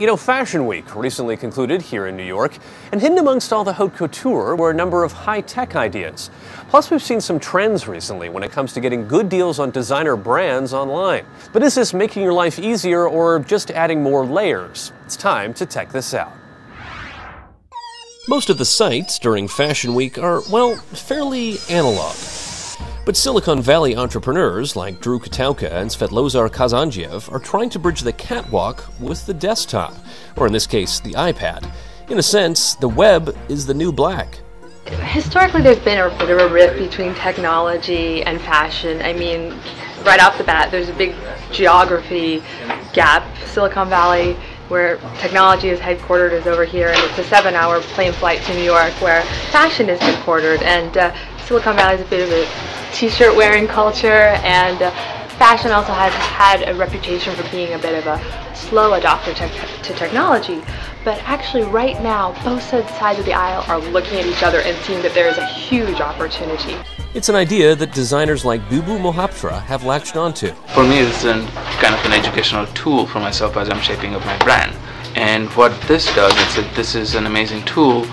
You know, Fashion Week recently concluded here in New York, and hidden amongst all the Haute Couture were a number of high-tech ideas. Plus, we've seen some trends recently when it comes to getting good deals on designer brands online. But is this making your life easier or just adding more layers? It's time to check this out. Most of the sites during Fashion Week are, well, fairly analog. But Silicon Valley entrepreneurs like Drew Katauka and Svetlozar Kazandziev are trying to bridge the catwalk with the desktop, or in this case, the iPad. In a sense, the web is the new black. Historically, there's been a bit of a rift between technology and fashion. I mean, right off the bat, there's a big geography gap. Silicon Valley, where technology is headquartered, is over here, and it's a 7-hour plane flight to New York, where fashion is headquartered. And Silicon Valley is a bit of a t-shirt wearing culture, and fashion also has had a reputation for being a bit of a slow adopter to technology. But actually right now, both sides of the aisle are looking at each other and seeing that there is a huge opportunity. It's an idea that designers like Bubu Mohaptra have latched onto. For me, it's kind of an educational tool for myself as I'm shaping up my brand. And what this does is that this is an amazing tool,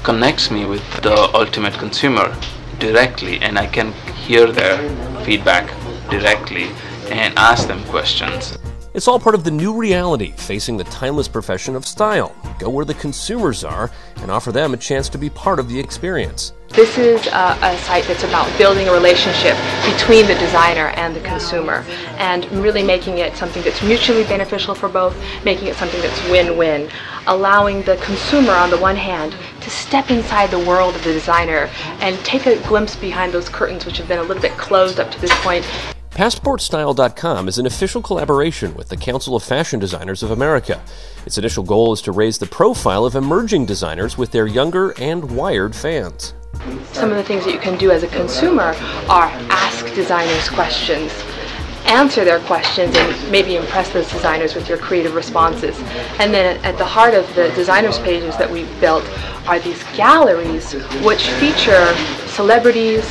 connects me with the ultimate consumer directly, and I can hear their feedback directly and ask them questions. It's all part of the new reality facing the timeless profession of style. Go where the consumers are and offer them a chance to be part of the experience. This is a site that's about building a relationship between the designer and the consumer, and really making it something that's mutually beneficial for both, making it something that's win-win, allowing the consumer on the one hand to step inside the world of the designer and take a glimpse behind those curtains which have been a little bit closed up to this point. PassportStyle.com is an official collaboration with the Council of Fashion Designers of America. Its initial goal is to raise the profile of emerging designers with their younger and wired fans. Some of the things that you can do as a consumer are ask designers questions, answer their questions, and maybe impress those designers with your creative responses. And then at the heart of the designers pages that we've built are these galleries which feature celebrities,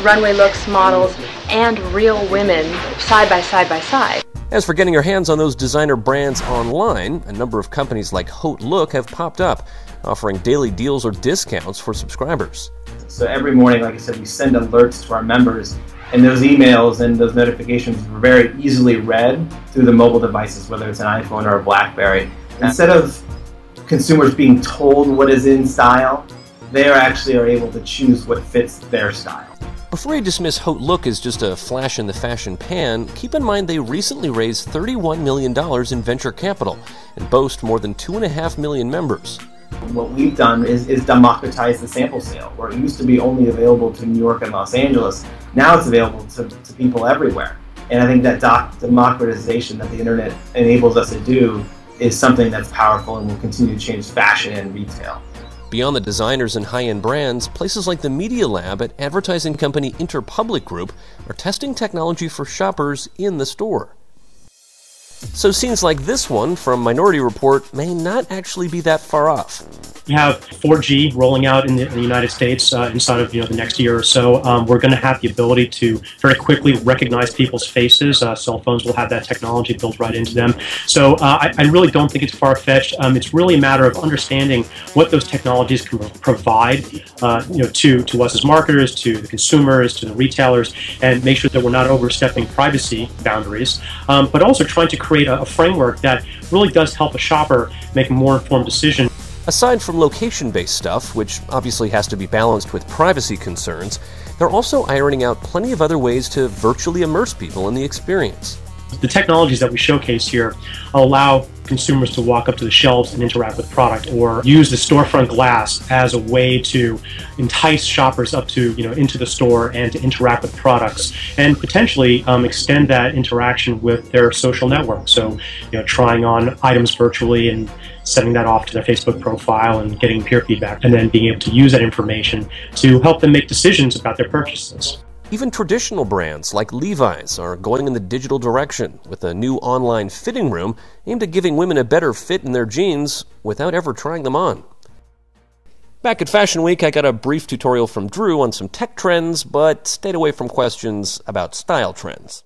runway looks, models, and real women side by side. As for getting your hands on those designer brands online, a number of companies like Haute have popped up, offering daily deals or discounts for subscribers. So every morning, like I said, we send alerts to our members, and those emails and those notifications are very easily read through the mobile devices, whether it's an iPhone or a BlackBerry. Instead of consumers being told what is in style, they actually are able to choose what fits their style. Before you dismiss Haute as just a flash in the fashion pan, keep in mind they recently raised $31 million in venture capital and boast more than 2.5 million members. What we've done is democratize the sample sale, where it used to be only available to New York and Los Angeles. Now it's available to people everywhere. And I think that democratization that the internet enables us to do is something that's powerful and will continue to change fashion and retail. Beyond the designers and high-end brands, places like the Media Lab at advertising company Interpublic Group are testing technology for shoppers in the store. So scenes like this one from Minority Report may not actually be that far off. We have 4G rolling out in the United States inside of the next year or so. We're going to have the ability to very quickly recognize people's faces. Cell phones will have that technology built right into them. So I really don't think it's far-fetched. It's really a matter of understanding what those technologies can provide to us as marketers, to the consumers, to the retailers, and make sure that we're not overstepping privacy boundaries, but also trying to create a framework that really does help a shopper make a more informed decision. Aside from location-based stuff, which obviously has to be balanced with privacy concerns, they're also ironing out plenty of other ways to virtually immerse people in the experience. The technologies that we showcase here allow consumers to walk up to the shelves and interact with product, or use the storefront glass as a way to entice shoppers up to into the store and to interact with products, and potentially extend that interaction with their social network. So trying on items virtually and sending that off to their Facebook profile and getting peer feedback, and then being able to use that information to help them make decisions about their purchases. Even traditional brands like Levi's are going in the digital direction with a new online fitting room aimed at giving women a better fit in their jeans without ever trying them on. Back at Fashion Week, I got a brief tutorial from Drew on some tech trends, but stayed away from questions about style trends.